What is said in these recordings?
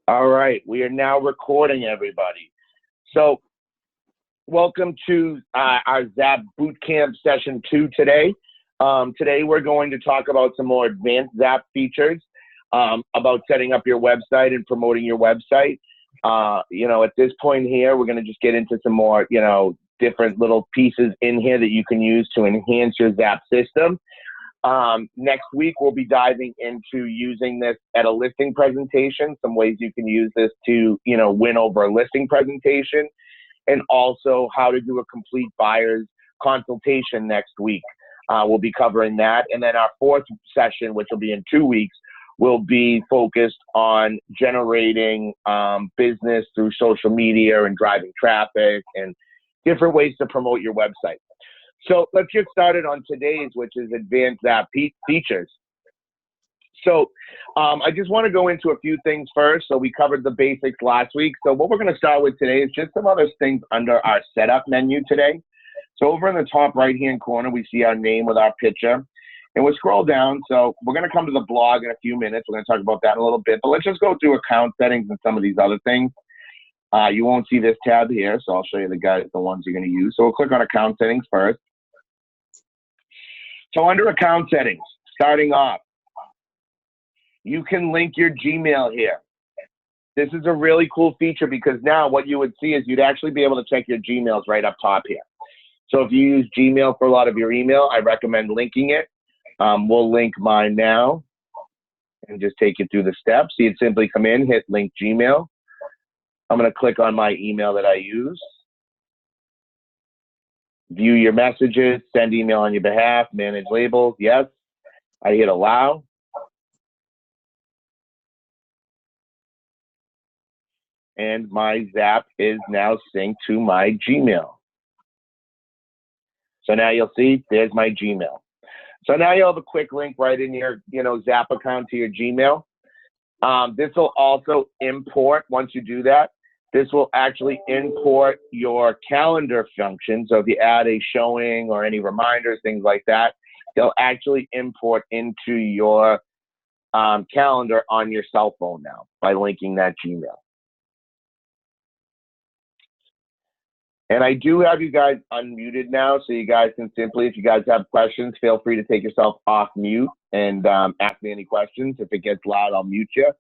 All right, we are now recording, everybody. So welcome to our Zap Bootcamp Session 2 today. Today we're going to talk about some more advanced Zap features, about setting up your website and promoting your website. At this point here, we're going to just get into some more, different little pieces in here that you can use to enhance your Zap system. Next week, we'll be diving into using this at a listing presentation, some ways you can use this to, win over a listing presentation, and also how to do a complete buyer's consultation next week. We'll be covering that. And then our fourth session, which will be in 2 weeks, will be focused on generating business through social media and driving traffic and different ways to promote your website. So let's get started on today's, which is advanced Zap features. So I just want to go into a few things first. So we covered the basics last week. So what we're going to start with today is just some other things under our setup menu today. So over in the top right-hand corner, we see our name with our picture. And we'll scroll down. So we're going to come to the blog in a few minutes. We're going to talk about that in a little bit. But let's just go through account settings and some of these other things. You won't see this tab here, so I'll show you the ones you're going to use. So we'll click on account settings first. So under account settings, starting off, you can link your Gmail here. This is a really cool feature because now what you would see is you'd actually be able to check your Gmails right up top here. So if you use Gmail for a lot of your email, I recommend linking it. We'll link mine now and just take you through the steps. So you'd simply come in, hit link Gmail. I'm going to click on my email that I use. View your messages, send email on your behalf, manage labels. Yes. I hit allow. And my Zap is now synced to my Gmail. So now you'll see there's my Gmail. So now you'll have a quick link right in your, Zap account to your Gmail. This will also import, once you do that, this will actually import your calendar function. So if you add a showing or any reminders, things like that, they'll actually import into your calendar on your cell phone now by linking that Gmail. And I do have you guys unmuted now, so you guys can simply, if you guys have questions, feel free to take yourself off mute and ask me any questions. If it gets loud, I'll mute you.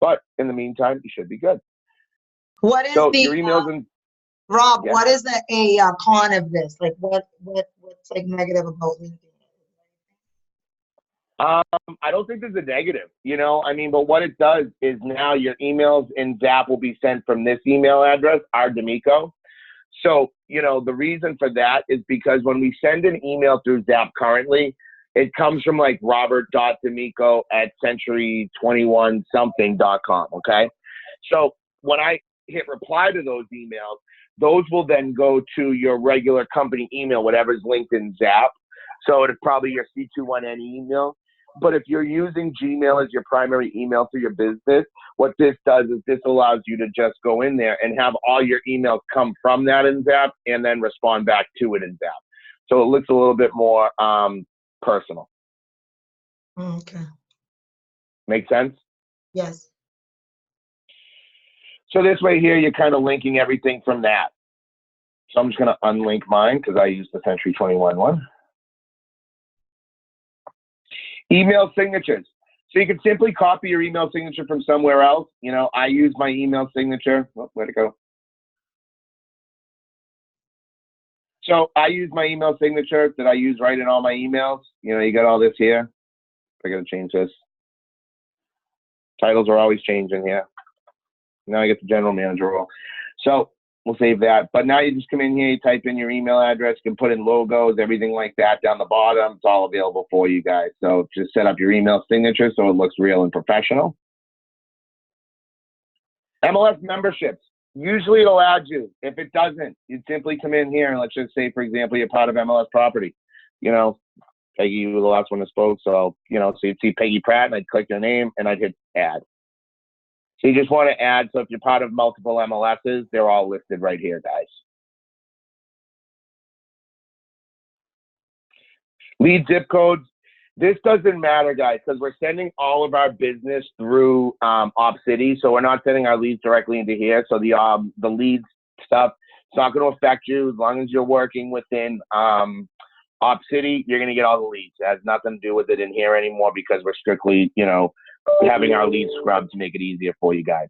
But in the meantime, you should be good. What is so the your emails and Rob? Yeah. What is a con of this? Like, what's like negative about linking it? I don't think there's a negative, but what it does is now your emails in Zap will be sent from this email address, our D'Amico. So, the reason for that is because when we send an email through Zap currently, it comes from like robert.d'amico@century21something.com, okay? So when I hit reply to those emails, those will then go to your regular company email, whatever's linked in Zap. So it's probably your C21N email. But if you're using Gmail as your primary email for your business, what this does is this allows you to just go in there and have all your emails come from that in Zap and then respond back to it in Zap. So it looks a little bit more personal. Okay. Make sense? Yes. So this way here, you're kind of linking everything from that. So I'm just going to unlink mine because I use the Century 21 one. Email signatures. So you can simply copy your email signature from somewhere else. I use my email signature. Oh, where'd it go? So I use my email signature that I use right in all my emails. You got all this here. I got to change this. Titles are always changing here. Now I get the general manager role. So we'll save that. But now you just come in here, you type in your email address, you can put in logos, everything like that down the bottom. It's all available for you guys. So just set up your email signature so it looks real and professional. MLS memberships. Usually it'll add you. If it doesn't, you'd simply come in here and let's just say, for example, you're part of MLS Property. Peggy, you were the last one that spoke. So, so you'd see Peggy Pratt and I'd click your name and I'd hit add. So you just want to add, so if you're part of multiple MLSs, they're all listed right here, guys. Lead zip codes. This doesn't matter, guys, because we're sending all of our business through OpCity, so we're not sending our leads directly into here. So the leads stuff, it's not going to affect you as long as you're working within OpCity. You're going to get all the leads. It has nothing to do with it in here anymore because we're strictly, you know, having our leads scrubbed to make it easier for you guys.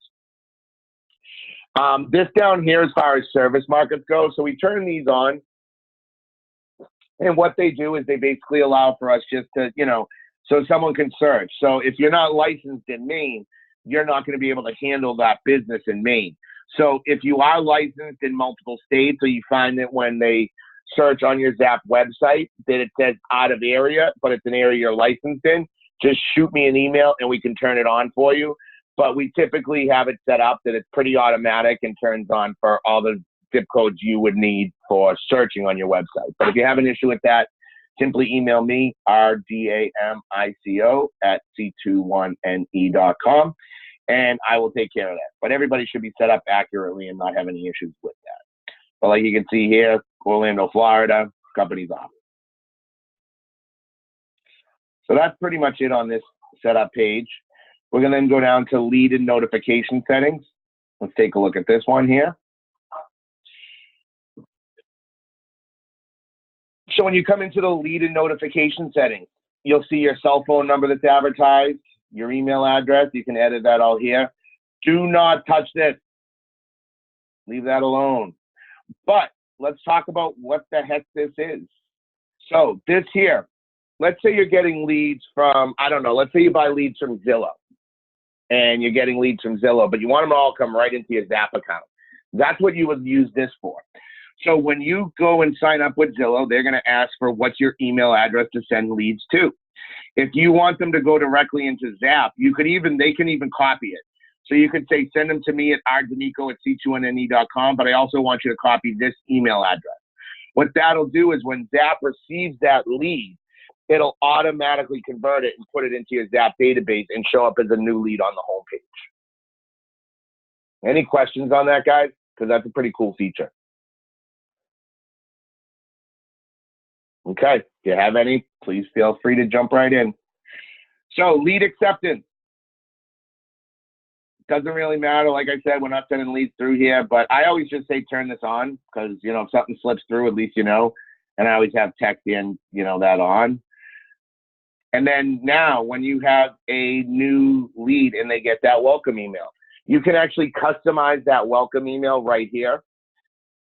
This down here as far as service markets go, so we turn these on. And what they do is they basically allow for us just to, you know, so someone can search. So if you're not licensed in Maine, you're not going to be able to handle that business in Maine. So if you are licensed in multiple states, or you find that when they search on your Zap website that it says out of area, but it's an area you're licensed in, just shoot me an email and we can turn it on for you. But we typically have it set up that it's pretty automatic and turns on for all the zip codes you would need for searching on your website. But if you have an issue with that, simply email me, rdamico@c21ne.com, and I will take care of that. But everybody should be set up accurately and not have any issues with that. But like you can see here, Orlando, Florida, company's off. So that's pretty much it on this setup page. We're going to then go down to lead and notification settings. Let's take a look at this one here. So when you come into the lead and notification settings, you'll see your cell phone number that's advertised, your email address. You can edit that all here. Do not touch this. Leave that alone. But let's talk about what the heck this is. So this here, let's say you're getting leads from, I don't know, let's say you buy leads from Zillow. And you're getting leads from Zillow, but you want them to all come right into your Zap account. That's what you would use this for. So when you go and sign up with Zillow, they're going to ask for what's your email address to send leads to. If you want them to go directly into Zap, they can even copy it. So you could say, send them to me at rdamico@c21ne.com, but I also want you to copy this email address. What that'll do is when Zap receives that lead, it'll automatically convert it and put it into your Zap database and show up as a new lead on the homepage. Any questions on that, guys? Because that's a pretty cool feature. Okay, if you have any, please feel free to jump right in. So lead acceptance. Doesn't really matter. Like I said, we're not sending leads through here, but I always just say turn this on because, you know, if something slips through, at least you know. And I always have text in, you know, that on. And then now when you have a new lead and they get that welcome email, you can actually customize that welcome email right here.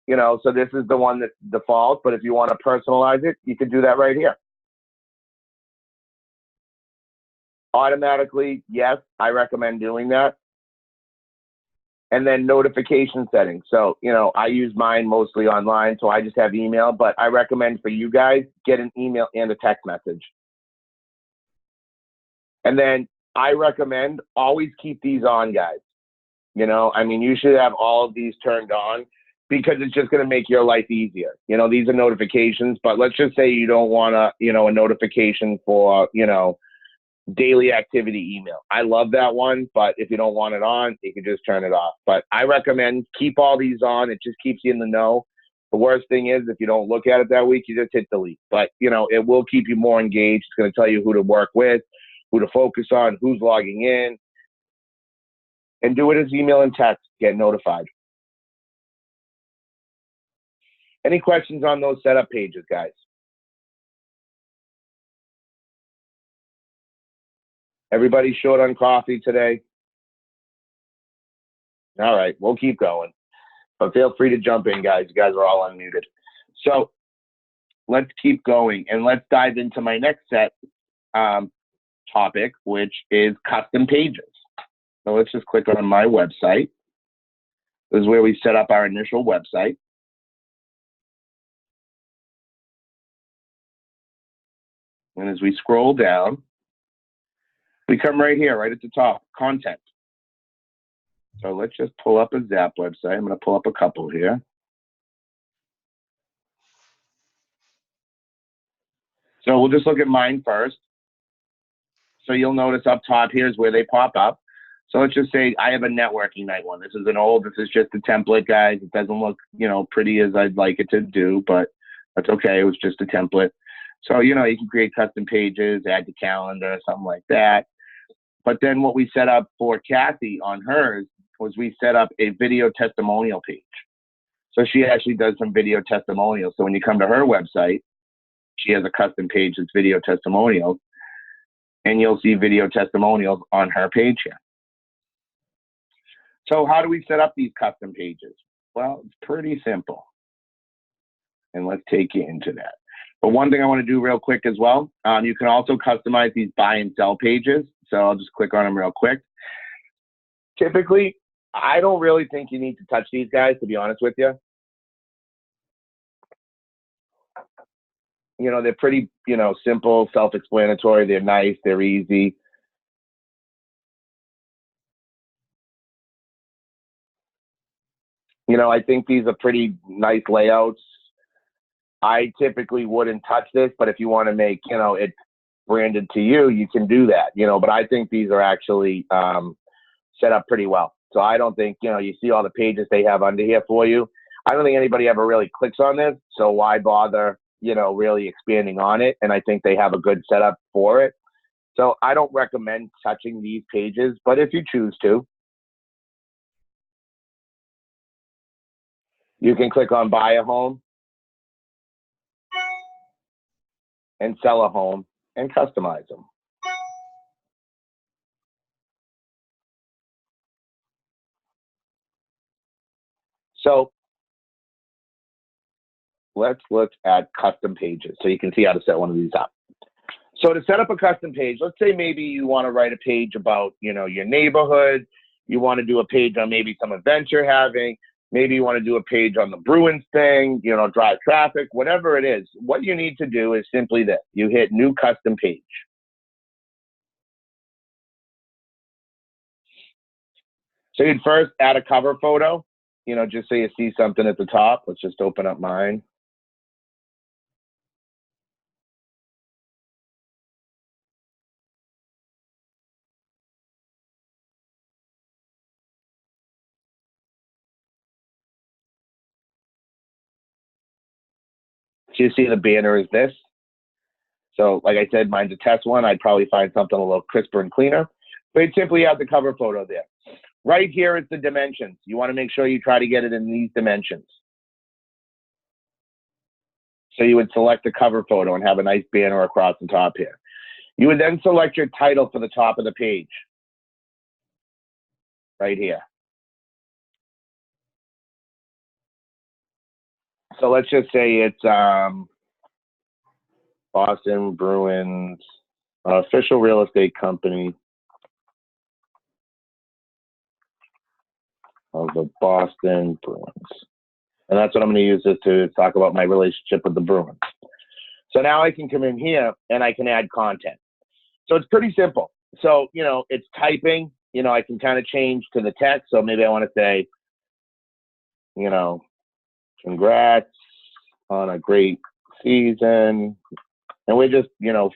You know, so this is the one that defaults, but if you want to personalize it, you can do that right here. Automatically, yes, I recommend doing that. And then notification settings. So, you know, I use mine mostly online, so I just have email, but I recommend for you guys, get an email and a text message. And then I recommend always keep these on, guys. You know, I mean, you should have all of these turned on because it's just going to make your life easier. You know, these are notifications, but let's just say you don't want a, you know, a notification for, you know, daily activity email. I love that one, but if you don't want it on, you can just turn it off. But I recommend keep all these on. It just keeps you in the know. The worst thing is if you don't look at it that week, you just hit delete. But, you know, it will keep you more engaged. It's going to tell you who to work with, who to focus on, who's logging in. And do it as email and text. Get notified. Any questions on those setup pages, guys? Everybody short on coffee today? All right, we'll keep going. But feel free to jump in, guys. You guys are all unmuted. So let's keep going, and let's dive into my next set topic, which is custom pages. So let's just click on my website. This is where we set up our initial website. And as we scroll down, we come right here, right at the top, content. So let's just pull up a Zap website. I'm going to pull up a couple here. So we'll just look at mine first. So you'll notice up top here is where they pop up. So let's just say I have a networking night one. This is just a template, guys. It doesn't look, you know, pretty as I'd like it to do, but that's okay. It was just a template. So, you know, you can create custom pages, add to calendar, something like that. But then what we set up for Kathy on hers was we set up a video testimonial page. So she actually does some video testimonials. So when you come to her website, she has a custom page that's video testimonials, and you'll see video testimonials on her page here. So how do we set up these custom pages? Well, it's pretty simple. And let's take you into that. But one thing I want to do real quick as well, you can also customize these buy and sell pages. So I'll just click on them real quick. Typically, I don't really think you need to touch these guys, to be honest with you. You know, they're pretty, you know, simple, self-explanatory. They're nice. They're easy. You know, I think these are pretty nice layouts. I typically wouldn't touch this, but if you want to make, you know, it branded to you, you can do that, you know, but I think these are actually set up pretty well. So I don't think, you know, you see all the pages they have under here for you. I don't think anybody ever really clicks on this. So why bother, you know, really expanding on it? And I think they have a good setup for it. So I don't recommend touching these pages, but if you choose to, you can click on buy a home and sell a home and customize them. So let's look at custom pages so you can see how to set one of these up. So to set up a custom page, let's say maybe you want to write a page about, you know, your neighborhood. You want to do a page on maybe some event you're having. Maybe you want to do a page on the Bruins thing, you know, drive traffic, whatever it is. What you need to do is simply this. You hit new custom page. So you'd first add a cover photo, you know, just so you see something at the top. Let's just open up mine. So you see the banner is this. So like I said, mine's a test one. I'd probably find something a little crisper and cleaner. But you'd simply add the cover photo there. Right here is the dimensions. You want to make sure you try to get it in these dimensions. So you would select the cover photo and have a nice banner across the top here. You would then select your title for the top of the page. Right here. So let's just say it's Boston Bruins official real estate company of the Boston Bruins. And that's what I'm going to use this to talk about my relationship with the Bruins. So now I can come in here and I can add content. So it's pretty simple. So, you know, it's typing, you know, I can kind of change to the text. So maybe I want to say, you know, congrats on a great season. And we're just, you know,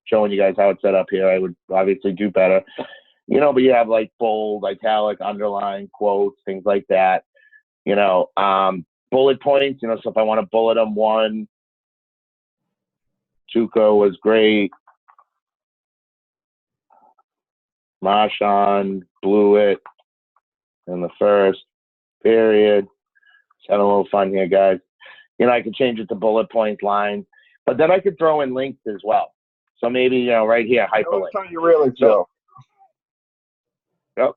showing you guys how it's set up here. I would obviously do better, you know, but you have like bold, italic, underline, quotes, things like that, you know, bullet points, you know, so if I want to bullet them, one, Tuco was great. Marshawn blew it in the first period. Just having a little fun here, guys. You know, I could change it to bullet points, lines, but then I could throw in links as well. So maybe, you know, right here, hyperlink. Tell you really feel. Yep.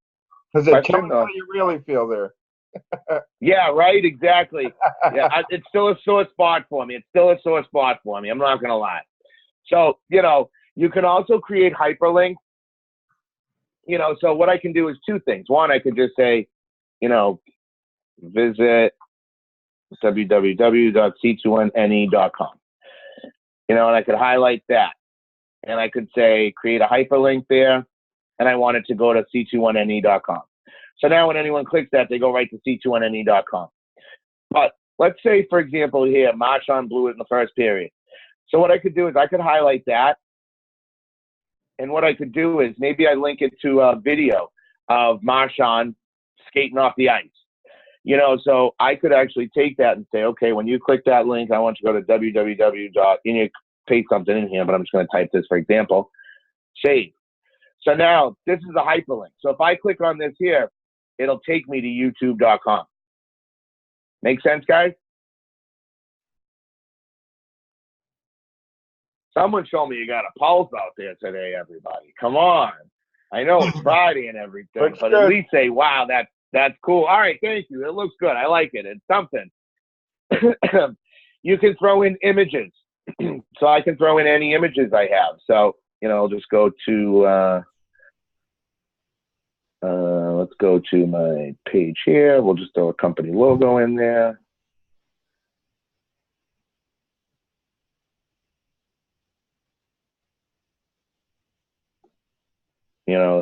Because it tells how you really feel there. Yeah, right, exactly. Yeah, it's still a sore spot for me. I'm not going to lie. So, you know, you can also create hyperlinks. You know, so what I can do is two things. One, I could just say, you know, visit www.c2ne.com. You know, and I could highlight that. And I could say, create a hyperlink there. And I want it to go to c2ne.com. So now when anyone clicks that, they go right to c2ne.com. But let's say, for example, here, Marshawn blew it in the first period. So what I could do is I could highlight that. And what I could do is maybe I link it to a video of Marshawn skating off the ice. You know, so I could actually take that and say, okay, when you click that link, I want you to go to www. And you paste something in here, but I'm just going to type this, for example, save. So now this is a hyperlink. So if I click on this here, it'll take me to youtube.com. Make sense, guys? Someone show me you got a pulse out there today, everybody. Come on. I know it's Friday and everything, Looks but good. at least say, wow, that's cool. All right, thank you. It looks good. I like it. It's something. You can throw in images. So I can throw in any images I have. So, I'll just go to, let's go to my page here. We'll just throw a company logo in there.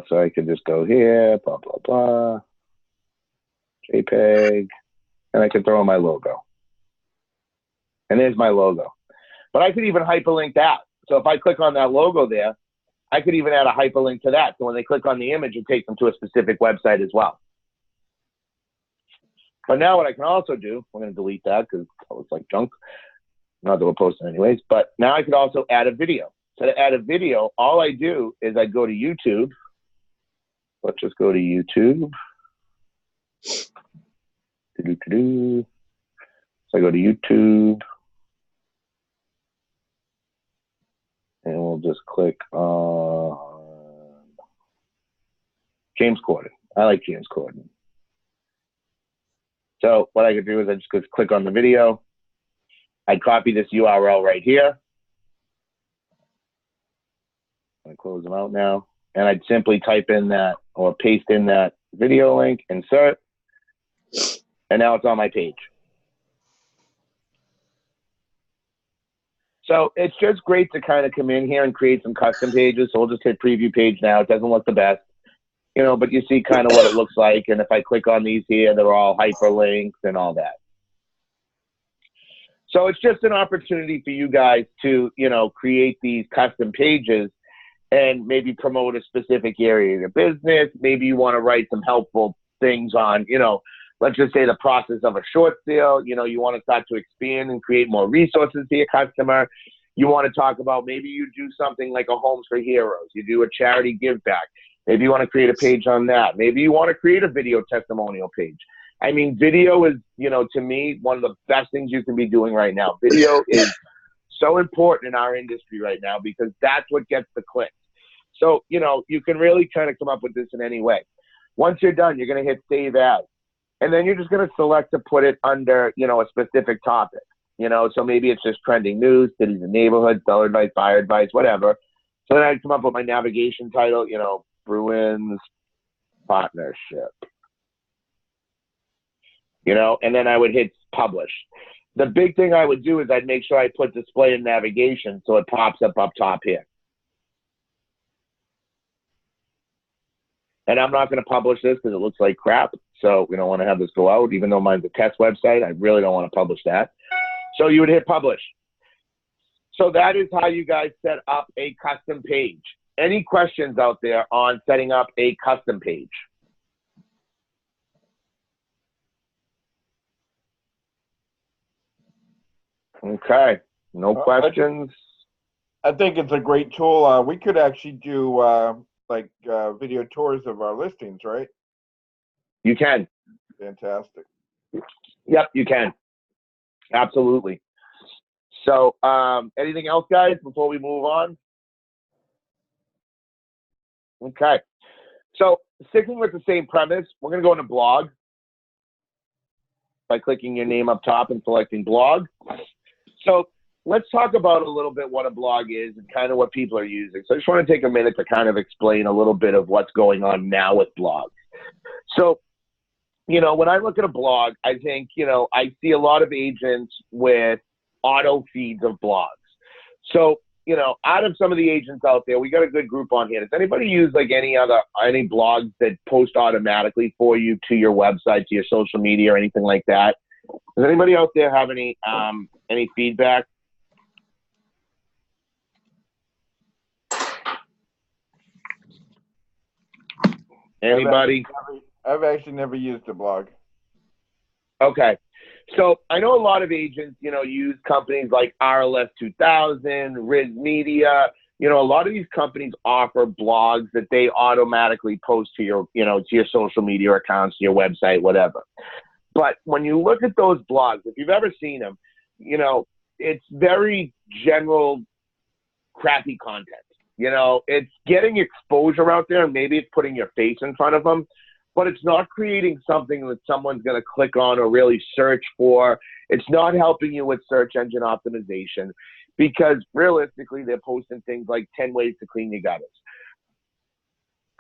So I could just go here, blah, blah, blah, JPEG, and I can throw in my logo. And there's my logo. But I could even hyperlink that. So if I click on that logo there, I could even add a hyperlink to that. So when they click on the image, it takes them to a specific website as well. But now what I can also do, I'm going to delete that because that looks like junk. Not that we'll post it anyways. But now I could also add a video. So to add a video, all I do is I go to YouTube. Let's just go to YouTube. So I go to YouTube. And we'll just click on James Corden. I like James Corden. So what I could do is I just click on the video. I'd copy this URL right here. I close them out now. And I'd simply type in that or paste in that video link, insert, and now it's on my page. So it's just great to kind of come in here and create some custom pages. So we'll just hit preview page now. It doesn't look the best, but you see kind of what it looks like. And if I click on these here, they're all hyperlinks and all that. So it's just an opportunity for you guys to, create these custom pages and maybe promote a specific area of your business. Maybe you want to write some helpful things on, let's just say the process of a short sale. You want to start to expand and create more resources to your customer. You want to talk about maybe you do something like a Homes for Heroes. You do a charity give back. Maybe you want to create a page on that. Maybe you want to create a video testimonial page. I mean, video is, to me, one of the best things you can be doing right now. Video is so important in our industry right now because that's what gets the clicks. So, you can really kind of come up with this in any way. Once you're done, you're going to hit save as. And then you're just going to select to put it under, a specific topic. So maybe it's just trending news, cities and neighborhoods, seller advice, buyer advice, whatever. So then I'd come up with my navigation title, Bruins Partnership. And then I would hit publish. The big thing I would do is I'd make sure I put display and navigation so it pops up top here. And I'm not going to publish this because it looks like crap. So we don't want to have this go out. Even though mine's a test website, I really don't want to publish that. So you would hit publish. So that is how you guys set up a custom page. Any questions out there on setting up a custom page? Okay. No questions? I think it's a great tool. We could actually do video tours of our listings, right? You can. Fantastic. Yep, you can. Absolutely. So anything else, guys, before we move on? Okay. So sticking with the same premise, we're going to go into blog by clicking your name up top and selecting blog. So let's talk about a little bit what a blog is and kind of what people are using. So I just want to take a minute to kind of explain a little bit of what's going on now with blogs. So, when I look at a blog, I think, I see a lot of agents with auto feeds of blogs. So, out of some of the agents out there, we got a good group on here. Does anybody use like any blogs that post automatically for you to your website, to your social media or anything like that? Does anybody out there have any feedback? Anybody? I've actually never used a blog. Okay. So I know a lot of agents, use companies like RLS 2000, Riz Media. A lot of these companies offer blogs that they automatically post to your, to your social media accounts, to your website, whatever. But when you look at those blogs, if you've ever seen them, it's very general, crappy content. It's getting exposure out there, and maybe it's putting your face in front of them, but it's not creating something that someone's going to click on or really search for. It's not helping you with search engine optimization, because realistically, they're posting things like 10 ways to clean your gutters.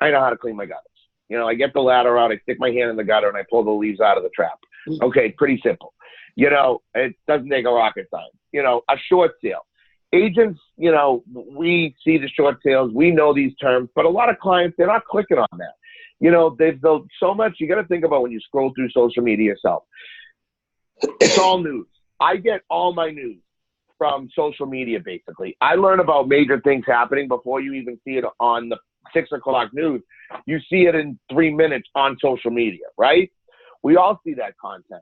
I know how to clean my gutters. I get the ladder out, I stick my hand in the gutter, and I pull the leaves out of the trap. Okay, pretty simple. It doesn't take a rocket science. A short sale. Agents, we see the short sales, we know these terms, but a lot of clients, they're not clicking on that. They've built so much. You got to think about when you scroll through social media yourself. It's all news. I get all my news from social media, basically. I learn about major things happening before you even see it on the 6 o'clock news. You see it in 3 minutes on social media, right? We all see that content.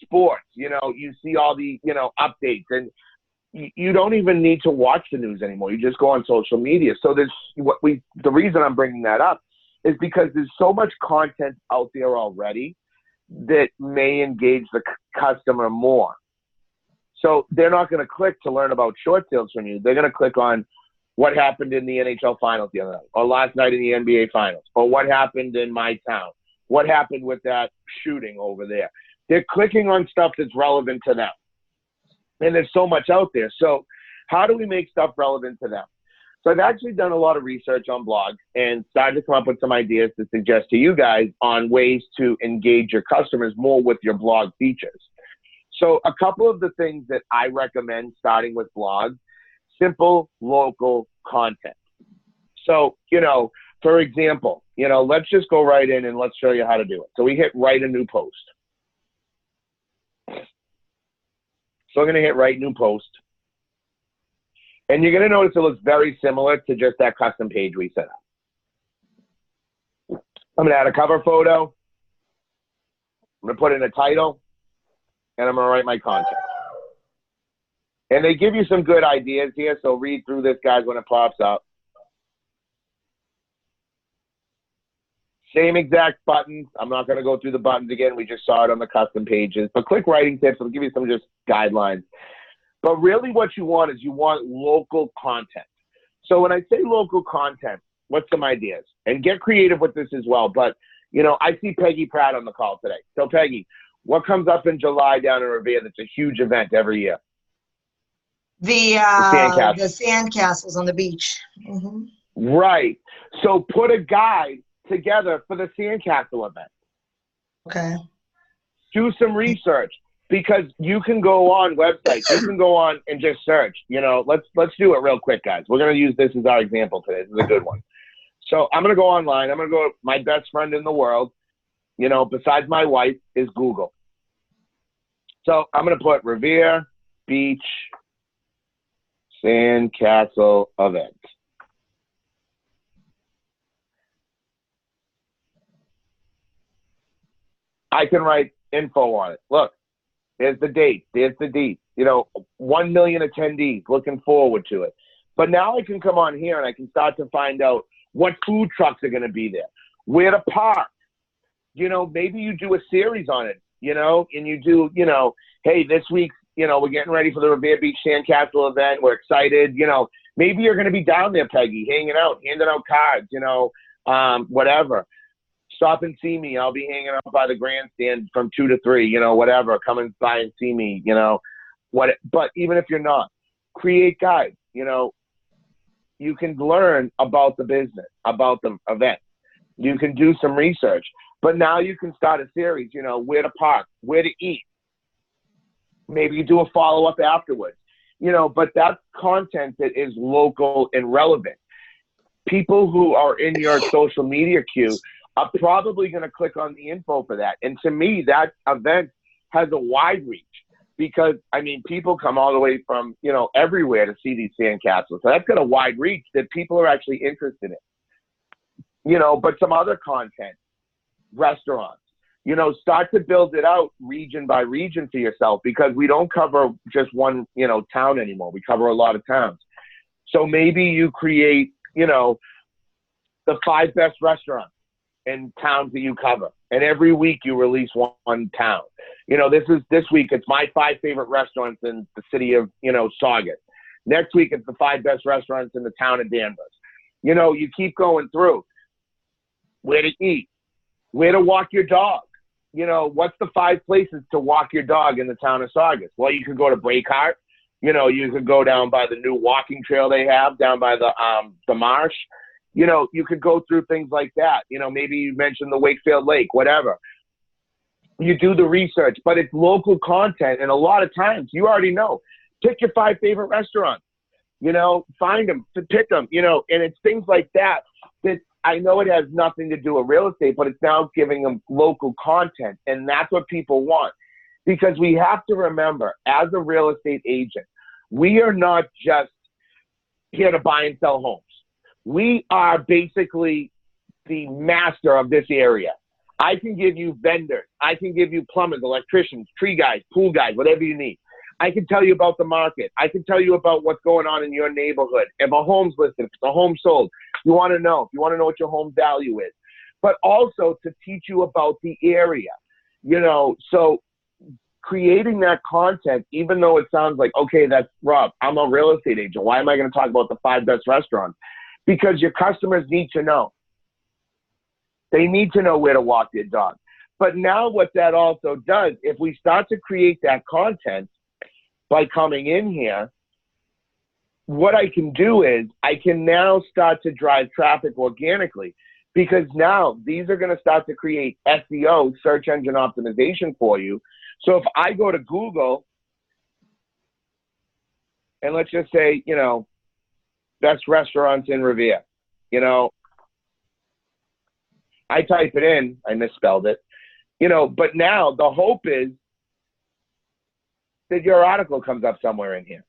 Sports, you see all the, updates, and you don't even need to watch the news anymore. You just go on social media. So the reason I'm bringing that up is because there's so much content out there already that may engage the customer more. So they're not going to click to learn about short sales from you. They're going to click on what happened in the NHL finals the other night, or last night in the NBA finals, or what happened in my town, what happened with that shooting over there. They're clicking on stuff that's relevant to them. And there's so much out there. So how do we make stuff relevant to them? So I've actually done a lot of research on blogs and started to come up with some ideas to suggest to you guys on ways to engage your customers more with your blog features. So a couple of the things that I recommend starting with blogs: simple local content. So, for example, let's just go right in and let's show you how to do it. So we hit write a new post. So I'm going to hit write new post. And you're going to notice it looks very similar to just that custom page we set up. I'm going to add a cover photo. I'm going to put in a title. And I'm going to write my content. And they give you some good ideas here, so read through this, guys, when it pops up. Same exact buttons. I'm not going to go through the buttons again. We just saw it on the custom pages. But click writing tips. I'll give you some just guidelines. But really what you want is you want local content. So when I say local content, what's some ideas? And get creative with this as well. But, I see Peggy Pratt on the call today. So, Peggy, what comes up in July down in Revere that's a huge event every year? The sandcastles on the beach. Mm-hmm. Right. So put a guide together for the sandcastle event. Okay. Do some research, because you can go on websites. You can go on and just search. Let's do it real quick, guys. We're going to use this as our example today. This is a good one. So I'm going to go online. I'm going to go, my best friend in the world, besides my wife, is Google. So I'm going to put Revere Beach Sandcastle event. I can write info on it. Look, there's the date. There's the date. 1 million attendees, looking forward to it. But now I can come on here and I can start to find out what food trucks are going to be there, where to park. Maybe you do a series on it, and you do, hey, this week, we're getting ready for the Revere Beach Sandcastle event. We're excited. Maybe you're going to be down there, Peggy, hanging out, handing out cards, whatever. Stop and see me. I'll be hanging out by the grandstand from 2 to 3, whatever. Come and by and see me, But even if you're not, create guides. You can learn about the business, about the event. You can do some research. But now you can start a series, where to park, where to eat. Maybe you do a follow-up afterwards. But that's content that is local and relevant. People who are in your social media queue are probably going to click on the info for that. And to me, that event has a wide reach, because, people come all the way from, everywhere to see these sandcastles. So that's got a wide reach that people are actually interested in. But some other content, restaurants, You know, start to build it out region by region for yourself, because we don't cover just one, you know, town anymore. We cover a lot of towns. So maybe you create, you know, the 5 best restaurants in towns that you cover. And every week you release one town. You know, this week, it's my 5 favorite restaurants in the city of, you know, Saugus. Next week, it's the 5 best restaurants in the town of Danvers. You know, you keep going through. Where to eat, where to walk your dog. You know, what's the 5 places to walk your dog in the town of Saugus? Well, you could go to Breakheart. You know, you could go down by the new walking trail they have down by the marsh. You know, you could go through things like that. You know, maybe you mentioned the Wakefield Lake, whatever. You do the research, but it's local content. And a lot of times, you already know, pick your 5 favorite restaurants, you know, find them, pick them, you know, and it's things like that I know it has nothing to do with real estate, but it's now giving them local content. And that's what people want, because we have to remember, as a real estate agent, we are not just here to buy and sell homes. We are basically the master of this area. I can give you vendors. I can give you plumbers, electricians, tree guys, pool guys, whatever you need. I can tell you about the market. I can tell you about what's going on in your neighborhood. If a home's listed, if a home sold, you want to know. If you want to know what your home value is. But also to teach you about the area. You know, so creating that content, even though it sounds like, okay, that's Rob, I'm a real estate agent. Why am I going to talk about the 5 best restaurants? Because your customers need to know. They need to know where to walk their dog. But now what that also does, if we start to create that content by coming in here, what I can do is I can now start to drive traffic organically, because now these are going to start to create SEO, search engine optimization, for you. So if I go to Google and let's just say, you know, best restaurants in Revere, you know, I type it in, I misspelled it, you know, but now the hope is that your article comes up somewhere in here.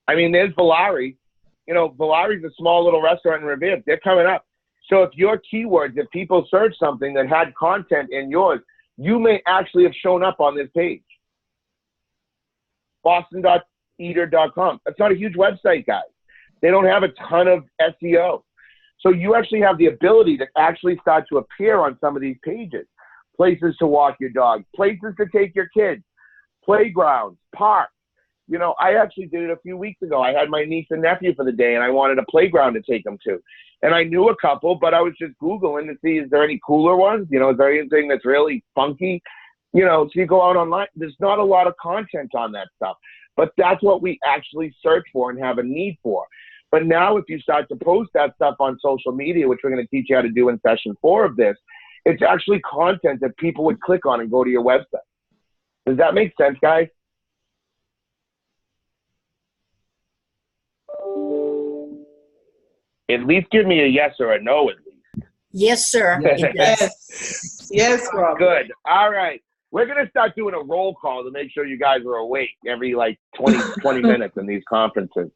I mean, there's Valari. You know, Valari's a small little restaurant in Revere. They're coming up. So if your keywords, if people search something that had content in yours, you may actually have shown up on this page. Boston.eater.com. That's not a huge website, guys. They don't have a ton of SEO. So you actually have the ability to actually start to appear on some of these pages. Places to walk your dog, places to take your kids, playgrounds, parks. You know, I actually did it a few weeks ago. I had my niece and nephew for the day, and I wanted a playground to take them to. And I knew a couple, but I was just Googling to see, is there any cooler ones? You know, is there anything that's really funky? You know, so you go out online. There's not a lot of content on that stuff. But that's what we actually search for and have a need for. But now if you start to post that stuff on social media, which we're going to teach you how to do in session 4 of this, it's actually content that people would click on and go to your website. Does that make sense, guys? At least give me a yes or a no, at least. Yes, sir. It does. Yes. Yes, Rob. Good. All right. We're going to start doing a roll call to make sure you guys are awake every like 20 minutes in these conferences.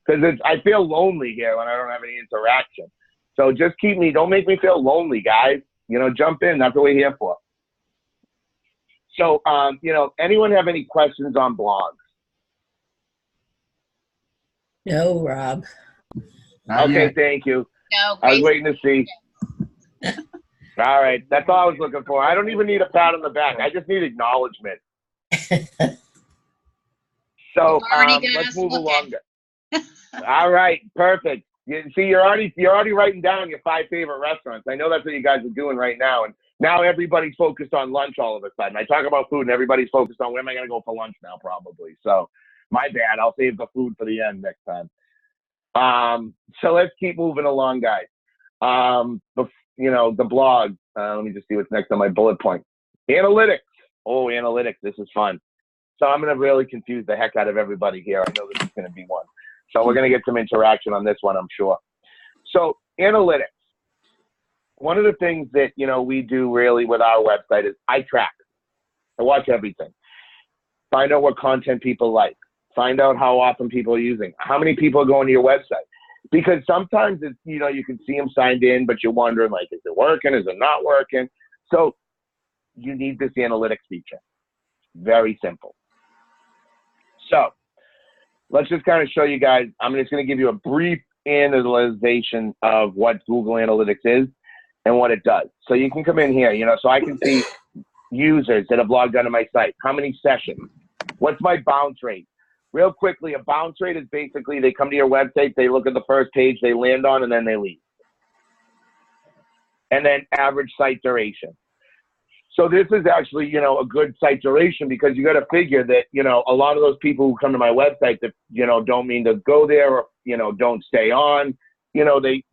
Because I feel lonely here when I don't have any interaction. So just don't make me feel lonely, guys. You know, jump in. That's what we're here for. So, you know, anyone have any questions on blogs? No, Rob. Okay, thank you. No, I was Grace. waiting to see. All right, that's all I was looking for. I don't even need a pat on the back. I just need acknowledgement. So let's move along. All right, perfect. See, you're already writing down your 5 favorite restaurants. I know that's what you guys are doing right now, and now everybody's focused on lunch all of a sudden. I talk about food, and everybody's focused on where am I going to go for lunch now, probably. So my bad. I'll save the food for the end next time. So let's keep moving along, guys. You know, the blog. Let me just see what's next on my bullet point. Analytics. Oh, analytics. This is fun. So I'm going to really confuse the heck out of everybody here. I know this is going to be one. So we're going to get some interaction on this one, I'm sure. So analytics. One of the things that, you know, we do really with our website is I track. I watch everything. Find out what content people like. Find out how often people are using. How many people are going to your website. Because sometimes it's, you know, you can see them signed in, but you're wondering, like, is it working? Is it not working? So you need this analytics feature. Very simple. So let's just kind of show you guys. I'm just going to give you a brief analyzation of what Google Analytics is and what it does. So you can come in here, you know, so I can see users that have logged onto my site. How many sessions? What's my bounce rate? Real quickly, a bounce rate is basically they come to your website, they look at the first page they land on, and then they leave. And then average site duration. So this is actually, you know, a good site duration because you got to figure that, you know, a lot of those people who come to my website that, you know, don't mean to go there or, you know, don't stay on, you know, they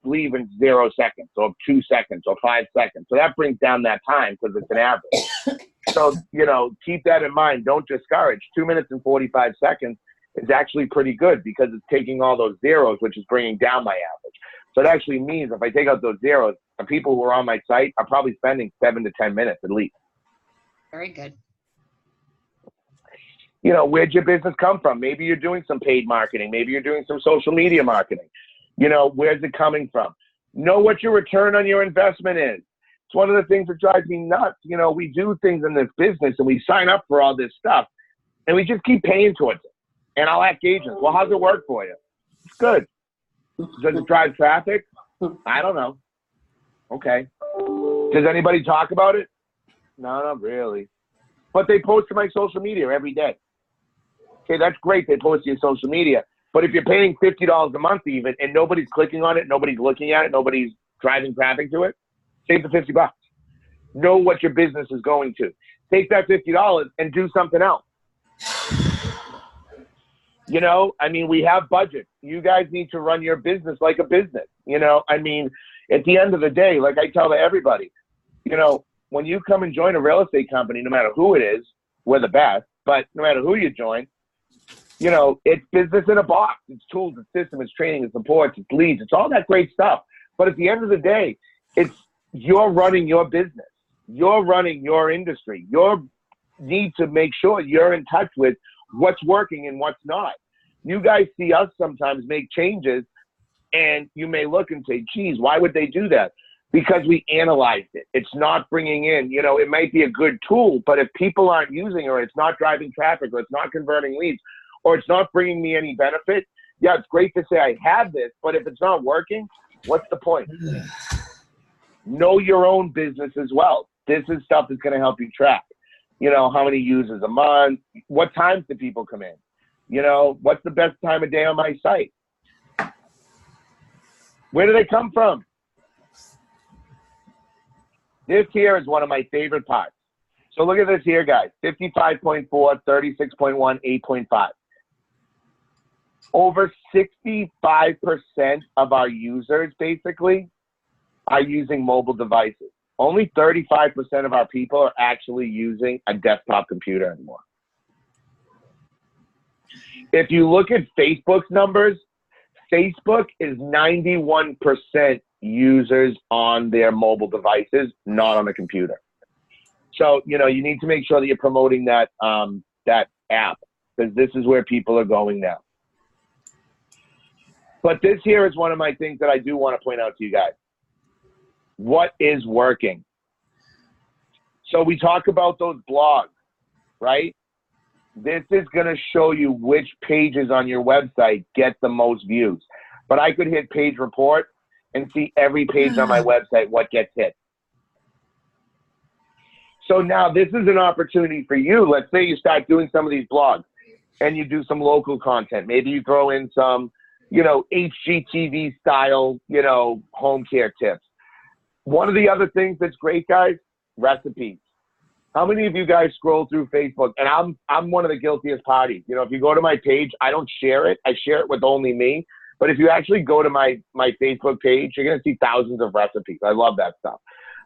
leave in 0 seconds or 2 seconds or 5 seconds. So that brings down that time because it's an average. So, you know, keep that in mind. Don't discourage. 2 minutes and 45 seconds is actually pretty good because it's taking all those zeros, which is bringing down my average. So it actually means if I take out those zeros, the people who are on my site are probably spending 7 to 10 minutes at least. Very good. You know, where'd your business come from? Maybe you're doing some paid marketing. Maybe you're doing some social media marketing. You know, where's it coming from? Know what your return on your investment is. It's one of the things that drives me nuts. You know, we do things in this business and we sign up for all this stuff and we just keep paying towards it. And I'll ask agents, well, how's it work for you? It's good. Does it drive traffic? I don't know. Okay. Does anybody talk about it? No, not really. But they post to my social media every day. Okay, that's great. They post to your social media. But if you're paying $50 a month even and nobody's clicking on it, nobody's looking at it, nobody's driving traffic to it, save the $50. Know what your business is going to. Take that $50 and do something else. You know, I mean, we have budgets. You guys need to run your business like a business. You know, I mean, at the end of the day, like I tell to everybody, you know, when you come and join a real estate company, no matter who it is, we're the best, but no matter who you join, you know, it's business in a box. It's tools, it's system, it's training, it's support, it's leads, it's all that great stuff. But at the end of the day, you're running your business. You're running your industry. You need to make sure you're in touch with what's working and what's not. You guys see us sometimes make changes and you may look and say, geez, why would they do that? Because we analyzed it. It's not bringing in, you know, it might be a good tool, but if people aren't using it or it's not driving traffic or it's not converting leads or it's not bringing me any benefit, yeah, it's great to say I have this, but if it's not working, what's the point? Know your own business as well. This is stuff that's going to help you track. You know, how many users a month? What times do people come in? You know, what's the best time of day on my site? Where do they come from? This here is one of my favorite parts. So look at this here, guys. 55.4, 36.1, 8.5. Over 65% of our users, basically, are using mobile devices. Only 35% of our people are actually using a desktop computer anymore. If you look at Facebook's numbers, Facebook is 91% users on their mobile devices, not on a computer. So, you know, you need to make sure that you're promoting that, that app, because this is where people are going now. But this here is one of my things that I do want to point out to you guys. What is working? So we talk about those blogs, right? This is going to show you which pages on your website get the most views. But I could hit page report and see every page on my website, what gets hit. So now this is an opportunity for you. Let's say you start doing some of these blogs and you do some local content. Maybe you throw in some, you know, HGTV style, you know, home care tips. One of the other things that's great, guys, recipes. How many of you guys scroll through Facebook? And I'm one of the guiltiest parties. You know, if you go to my page, I don't share it. I share it with only me. But if you actually go to my Facebook page, you're going to see thousands of recipes. I love that stuff.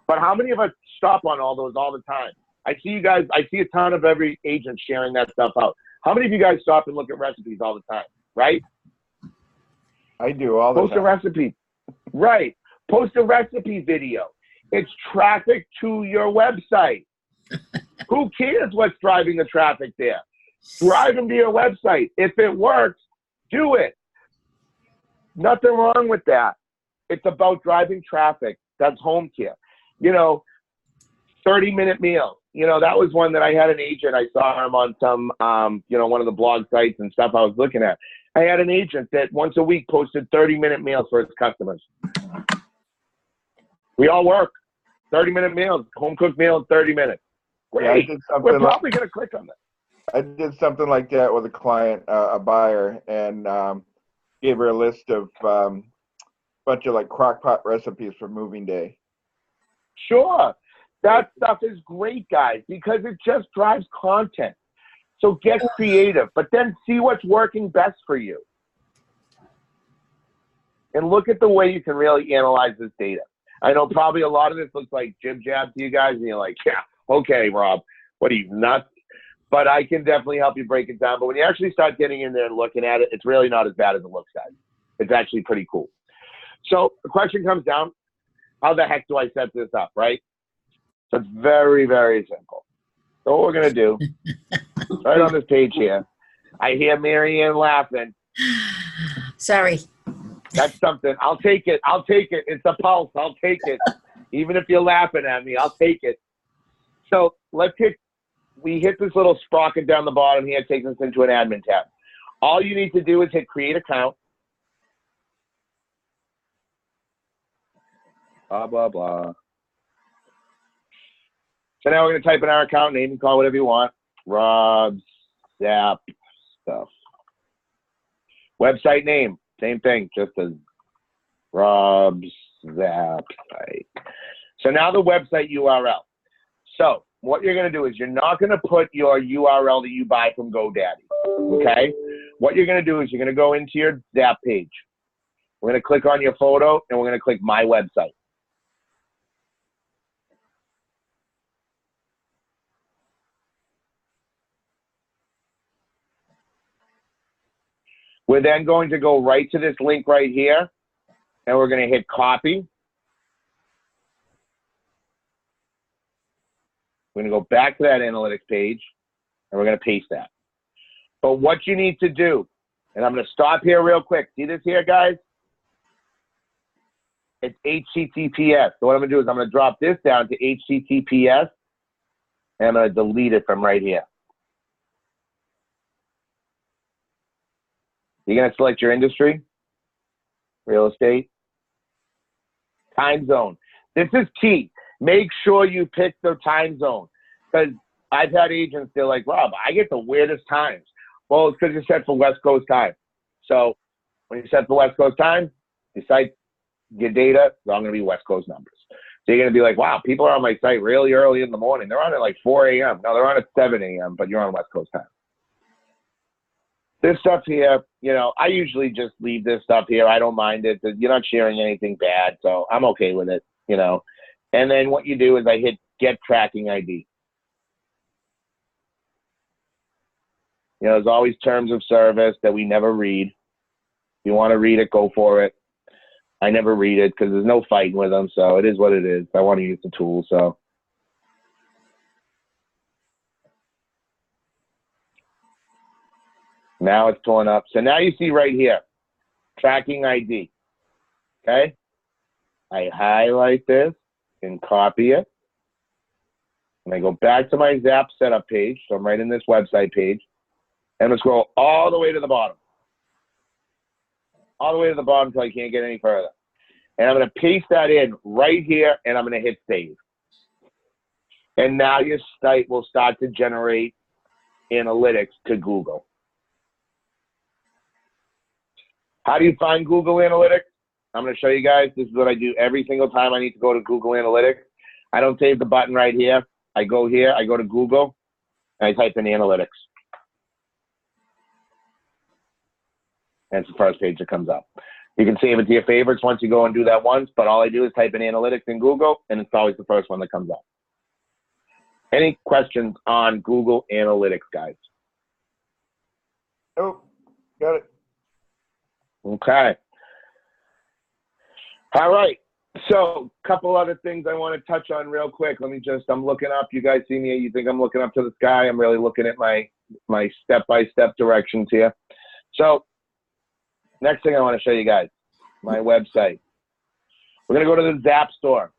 But how many of us stop on all those all the time? I see you guys, I see a ton of every agent sharing that stuff out. How many of you guys stop and look at recipes all the time, right? I do all the time. Post a recipe. Right. Post a recipe video. It's traffic to your website. Who cares what's driving the traffic there? Drive them to your website. If it works, do it. Nothing wrong with that. It's about driving traffic. That's home care. 30-minute meal. That was one that I had an agent. I saw him on some, one of the blog sites and stuff I was looking at. I had an agent that once a week posted 30-minute meals for his customers. We all work. 30-minute meals, home-cooked meal in 30 minutes. Great. Yeah, We're probably going to click on that. I did something like that with a client, a buyer, and gave her a list of bunch of like crock pot recipes for moving day. Sure. That stuff is great, guys, because it just drives content. So get creative, but then see what's working best for you. And look at the way you can really analyze this data. I know probably a lot of this looks like jib jab to you guys, and you're like, yeah, okay, Rob, what are you, nuts? But I can definitely help you break it down. But when you actually start getting in there and looking at it, it's really not as bad as it looks, guys. It's actually pretty cool. So the question comes down, how the heck do I set this up, right? So it's very, very simple. So what we're going to do, right on this page here, I hear Marianne laughing. Sorry. That's something. I'll take it. I'll take it. It's a pulse. I'll take it. Even if you're laughing at me, I'll take it. So we hit this little sprocket down the bottom here. It takes us into an admin tab. All you need to do is hit create account. Blah, blah, blah. So now we're going to type in our account name and call it whatever you want. Rob Zap stuff. Website name, same thing, just as Rob's Zap site. So now the website URL. So what you're going to do is you're not going to put your URL that you buy from GoDaddy, okay? What you're going to do is you're going to go into your Zap page. We're going to click on your photo, and we're going to click My Website. We're then going to go right to this link right here, and we're going to hit copy. We're going to go back to that analytics page, and we're going to paste that. But what you need to do, and I'm going to stop here real quick. See this here, guys? It's HTTPS. So what I'm going to do is I'm going to drop this down to HTTPS, and I'm going to delete it from right here. You're going to select your industry, real estate, time zone. This is key. Make sure you pick the time zone, because I've had agents, they're like, Rob, I get the weirdest times. Well, it's because you're set for West Coast time. So when you set for West Coast time, you cite your data, they're all going to be West Coast numbers. So you're going to be like, wow, people are on my site really early in the morning. They're on at like 4 a.m. No, they're on at 7 a.m., but you're on West Coast time. This stuff here, I usually just leave this stuff here. I don't mind it. You're not sharing anything bad, so I'm okay with it, And then what you do is I hit Get Tracking ID. There's always terms of service that we never read. If you want to read it, go for it. I never read it because there's no fighting with them, so it is what it is. I want to use the tool, so. Now it's pulling up. So now you see right here, tracking ID, okay? I highlight this and copy it. And I go back to my Zap setup page. So I'm right in this website page. And I'm going to scroll all the way to the bottom. All the way to the bottom until I can't get any further. And I'm going to paste that in right here, and I'm going to hit save. And now your site will start to generate analytics to Google. How do you find Google Analytics? I'm going to show you guys. This is what I do every single time I need to go to Google Analytics. I don't save the button right here. I go here, I go to Google, and I type in Analytics. And it's the first page that comes up. You can save it to your favorites once you go and do that once, but all I do is type in Analytics in Google, and it's always the first one that comes up. Any questions on Google Analytics, guys? Nope. Got it. Okay. All right. So a couple other things I want to touch on real quick. I'm looking up. You guys see me? You think I'm looking up to the sky? I'm really looking at my step-by-step directions here. So next thing I want to show you guys. my website. We're going to go to the Zap store.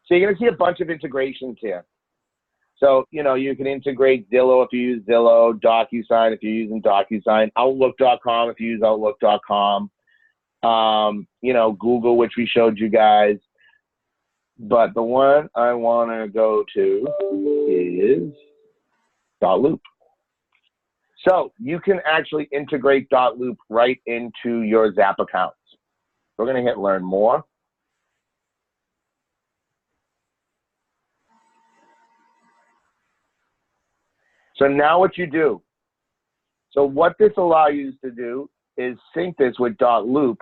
So you're going to see a bunch of integrations here. So, you know, you can integrate Zillow if you use Zillow, DocuSign if you're using DocuSign, Outlook.com if you use Outlook.com, you know, Google, which we showed you guys. But the one I want to go to is .loop. So you can actually integrate .loop right into your Zap accounts. We're going to hit Learn More. So now what you do, so what this allows you to do is sync this with .loop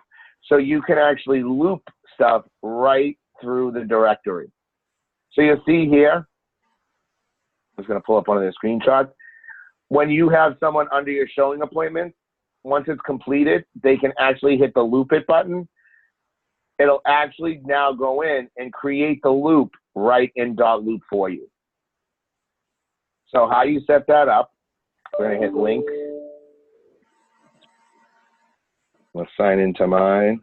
so you can actually loop stuff right through the directory. So you'll see here, I'm just going to pull up one of the screenshots. When you have someone under your showing appointment, once it's completed, they can actually hit the loop it button. It'll actually now go in and create the loop right in .loop for you. So how you set that up, we're going to hit link. Let's sign into mine.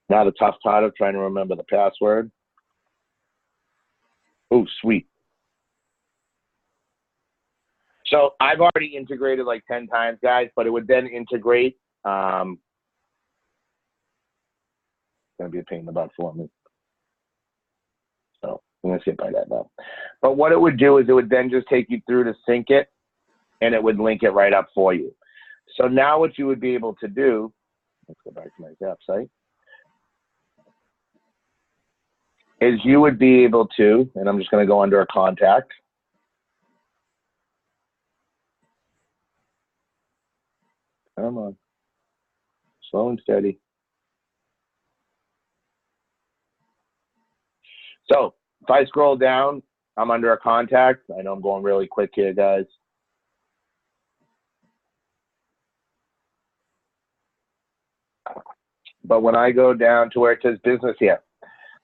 Now the tough part of trying to remember the password. Oh, sweet. So I've already integrated like 10 times, guys, but it would then integrate. It's going to be a pain in the butt for me. So I'm going to skip by that now. But what it would do is it would then just take you through to sync it, and it would link it right up for you. So now what you would be able to do, let's go back to my Zap site, is you would be able to, and I'm just going to go under a contact. Come on. Slow and steady. So if I scroll down, I'm under a contact. I know I'm going really quick here, guys. But when I go down to where it says business here,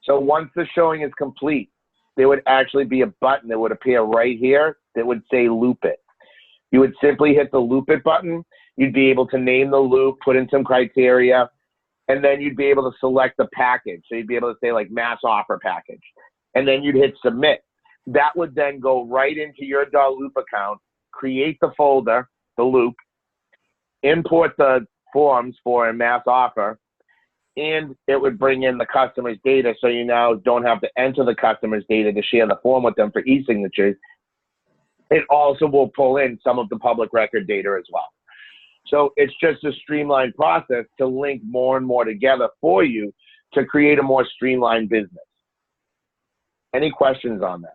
so once the showing is complete, there would actually be a button that would appear right here that would say loop it. You would simply hit the loop it button. You'd be able to name the loop, put in some criteria, and then you'd be able to select the package. So you'd be able to say like mass offer package, and then you'd hit submit. That would then go right into your .loop account, create the folder, the loop, import the forms for a mass offer, and it would bring in the customer's data, so you now don't have to enter the customer's data to share the form with them for e-signatures. It also will pull in some of the public record data as well. So it's just a streamlined process to link more and more together for you to create a more streamlined business. Any questions on that?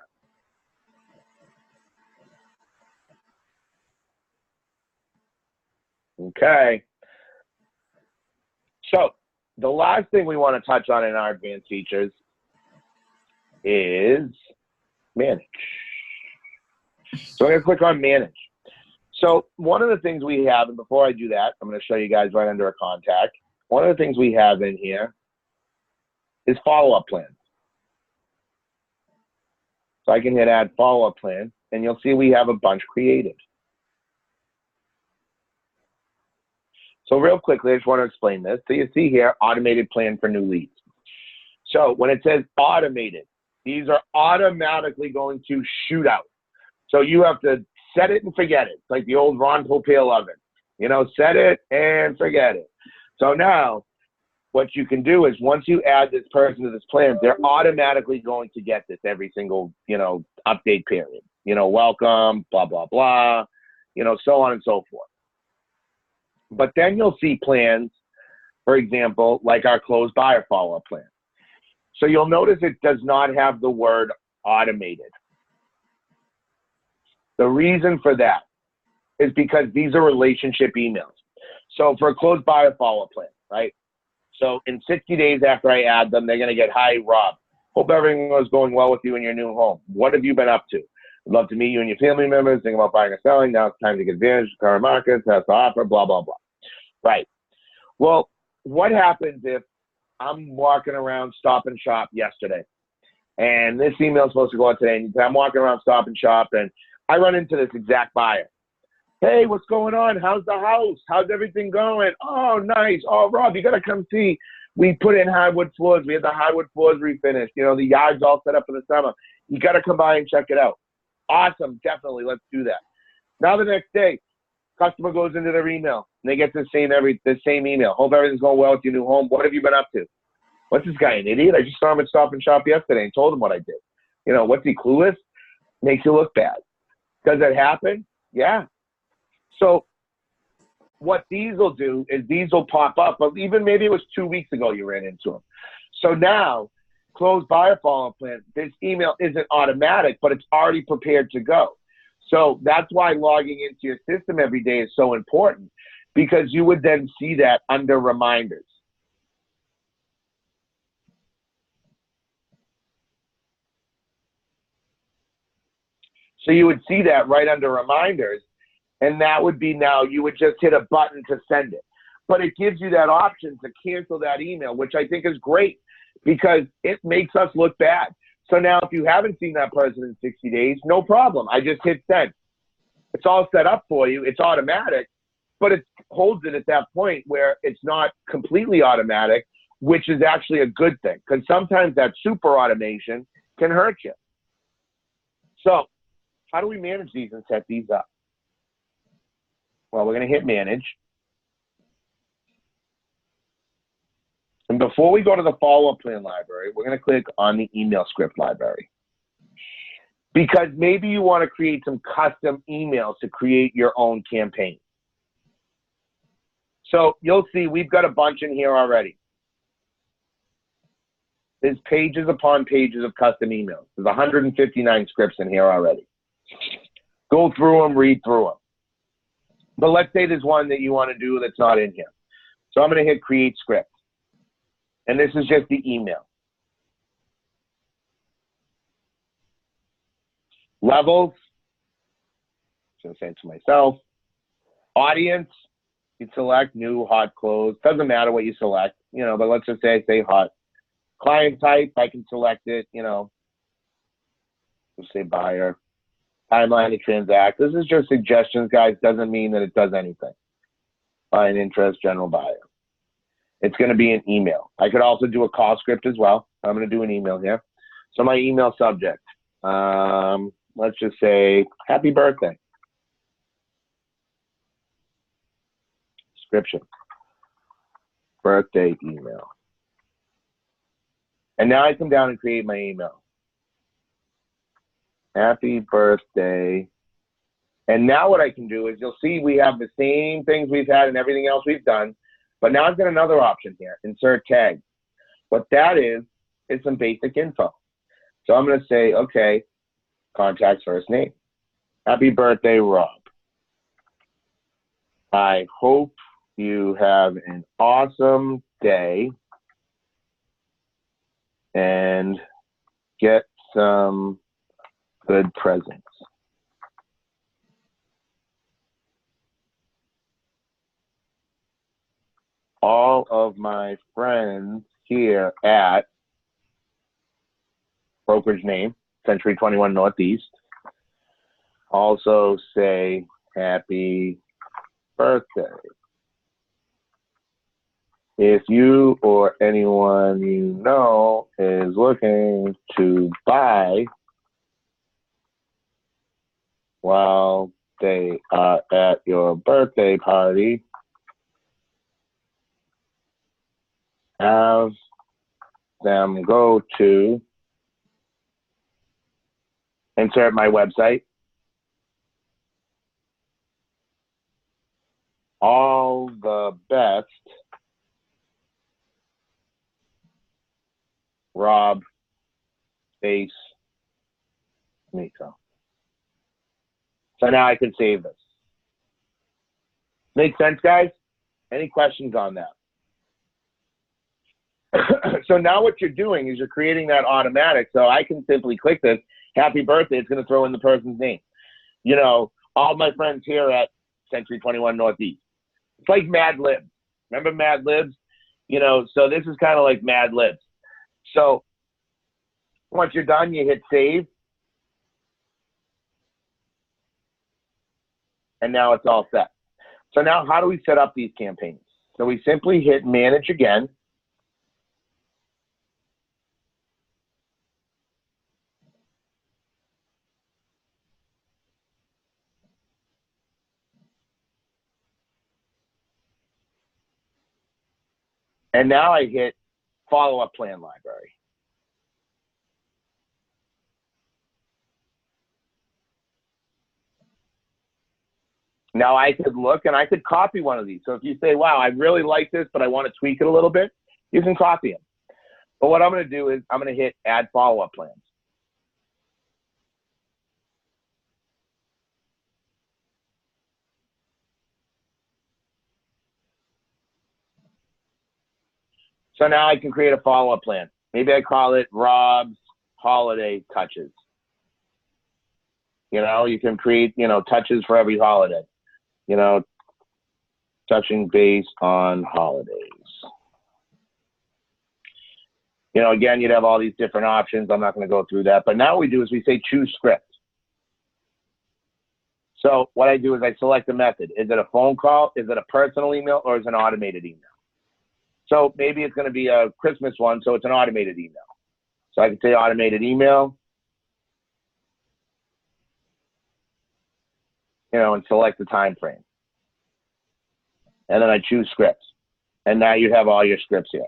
Okay. So the last thing we want to touch on in our advanced features is manage. So I'm going to click on manage. So one of the things we have, and before I do that, I'm going to show you guys right under a contact. One of the things we have in here is follow-up plans. So I can hit add follow-up plan, and you'll see we have a bunch created. So real quickly, I just want to explain this. So you see here, automated plan for new leads. So when it says automated, these are automatically going to shoot out. So you have to set it and forget it. It's like the old Ron Popeil oven. You know, set it and forget it. So now what you can do is once you add this person to this plan, they're automatically going to get this every single, you know, update period. You know, welcome, blah, blah, blah, you know, so on and so forth. But then you'll see plans, for example, like our closed buyer follow-up plan. So you'll notice it does not have the word automated. The reason for that is because these are relationship emails. So for a closed buyer follow-up plan, right? So in 60 days after I add them, they're going to get, hi, Rob. Hope everything was going well with you in your new home. What have you been up to? I'd love to meet you and your family members. Think about buying or selling. Now it's time to get advantage of the current market. That's the offer, blah, blah, blah. Right. Well, what happens if I'm walking around Stop and Shop yesterday, and this email is supposed to go out today, and I'm walking around Stop and Shop, and I run into this exact buyer. Hey, what's going on? How's the house? How's everything going? Oh, nice. Oh, Rob, you got to come see. We put in hardwood floors. We had the hardwood floors refinished. You know, the yard's all set up for the summer. You got to come by and check it out. Awesome. Definitely. Let's do that. Now the next day, customer goes into their email and they get the same email. Hope everything's going well with your new home. What have you been up to? What's this guy, an idiot? I just saw him at Stop and Shop yesterday and told him what I did. You know, what's he, clueless? Makes you look bad. Does it happen? Yeah. So what these will do is these will pop up, but even maybe it was 2 weeks ago you ran into them. So now, closed buyer follow-up plan, this email isn't automatic, but it's already prepared to go. So that's why logging into your system every day is so important, because you would then see that under reminders. So you would see that right under reminders, and that would be now you would just hit a button to send it. But it gives you that option to cancel that email, which I think is great because it makes us look bad. So now if you haven't seen that person in 60 days, no problem. I just hit send. It's all set up for you. It's automatic, but it holds it at that point where it's not completely automatic, which is actually a good thing because sometimes that super automation can hurt you. So how do we manage these and set these up? Well, we're going to hit manage. And before we go to the follow-up plan library, we're going to click on the email script library. Because maybe you want to create some custom emails to create your own campaign. So you'll see we've got a bunch in here already. There's pages upon pages of custom emails. There's 159 scripts in here already. Go through them, read through them. But let's say there's one that you want to do that's not in here. So I'm going to hit create script. And this is just the email. Levels, I'm going to say it to myself. Audience, you select new, hot, closed. Doesn't matter what you select, you know, but let's just say I say hot. Client type, I can select it, you know. Let's say buyer. Timeline to transact. This is just suggestions, guys. Doesn't mean that it does anything. Client interest, general buyer. It's going to be an email. I could also do a call script as well. I'm going to do an email here. So my email subject. Let's just say, happy birthday. Description. Birthday email. And now I come down and create my email. Happy birthday. And now what I can do is you'll see we have the same things we've had and everything else we've done, but now I've got another option here, insert tag. What that is some basic info. So I'm going to say, okay, contact's first name. Happy birthday, Rob. I hope you have an awesome day and get some good presents. All of my friends here at brokerage name, Century 21 Northeast, also say happy birthday. If you or anyone you know is looking to buy while they are at your birthday party, have them go to insert my website. All the best, Rob, space, Miko. So now I can save this. Make sense, guys? Any questions on that? So now what you're doing is you're creating that automatic. So I can simply click this, happy birthday. It's going to throw in the person's name. You know, all my friends here at Century 21 Northeast. It's like Mad Libs. Remember Mad Libs? You know, so this is kind of like Mad Libs. So once you're done, you hit save. And now it's all set. So now how do we set up these campaigns? So we simply hit manage again. And now I hit follow-up plan library. Now I could look and I could copy one of these. So if you say, wow, I really like this, but I want to tweak it a little bit, you can copy them. But what I'm going to do is I'm going to hit add follow-up plans. So now I can create a follow-up plan. Maybe I call it Rob's Holiday Touches. You know, you can create, you know, touches for every holiday. You know, touching base on holidays. You know, again, you'd have all these different options. I'm not going to go through that. But now what we do is we say choose script. So what I do is I select the method. Is it a phone call? Is it a personal email? Or is it an automated email? So maybe it's going to be a Christmas one, so it's an automated email. So I can say automated email. You know, and select the time frame. And then I choose scripts. And now you have all your scripts here.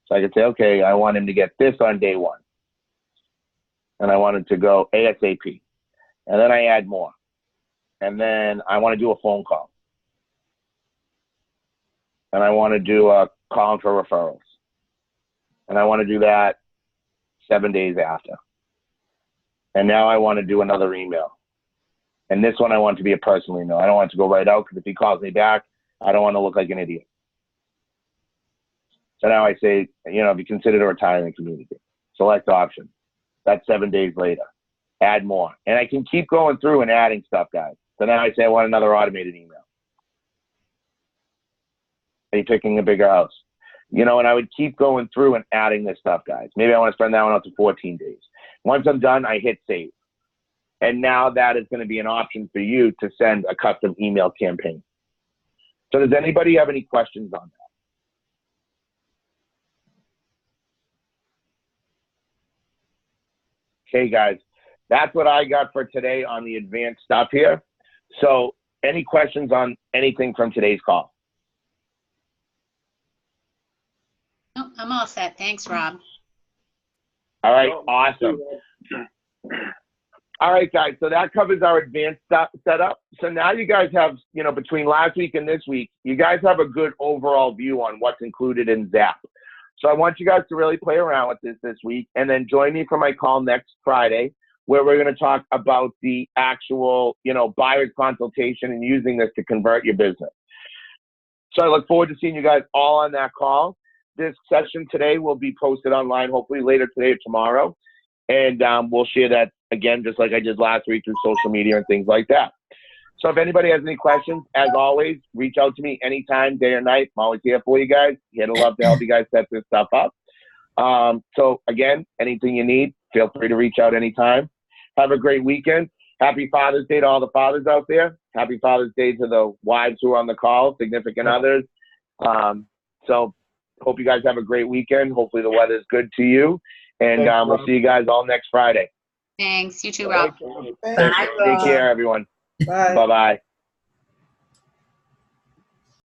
So I can say, okay, I want him to get this on day one. And I want it to go ASAP. And then I add more. And then I want to do a phone call. And I want to do a call for referrals. And I want to do that 7 days after. And now I want to do another email. And this one I want to be a personal email. I don't want it to go right out because if he calls me back, I don't want to look like an idiot. So now I say, you know, be considered a retirement community. Select option. That's 7 days later. Add more. And I can keep going through and adding stuff, guys. So now I say I want another automated email. Are you picking a bigger house? You know, and I would keep going through and adding this stuff, guys. Maybe I want to spread that one out to 14 days. Once I'm done, I hit save. And now that is going to be an option for you to send a custom email campaign. So does anybody have any questions on that? Okay, guys, that's what I got for today on the advanced stuff here. So any questions on anything from today's call? No, I'm all set. Thanks, Rob. All right, awesome. All right, guys, so that covers our advanced setup. So now you guys have, you know, between last week and this week, you guys have a good overall view on what's included in Zap. So I want you guys to really play around with this week and then join me for my call next Friday, where we're going to talk about the actual, you know, buyer's consultation and using this to convert your business. So I look forward to seeing you guys all on that call. This session today will be posted online, hopefully later today or tomorrow. And we'll share that again, just like I did last week through social media and things like that. So if anybody has any questions, as always, reach out to me anytime, day or night. I'm always here for you guys. Here to love to help you guys set this stuff up. So again, anything you need, feel free to reach out anytime. Have a great weekend. Happy Father's Day to all the fathers out there. Happy Father's Day to the wives who are on the call, significant others. So hope you guys have a great weekend. Hopefully the weather's good to you. And we'll see you guys all next Friday. Thanks. You too, Rob. Bye, Take care, everyone. Bye. Bye-bye.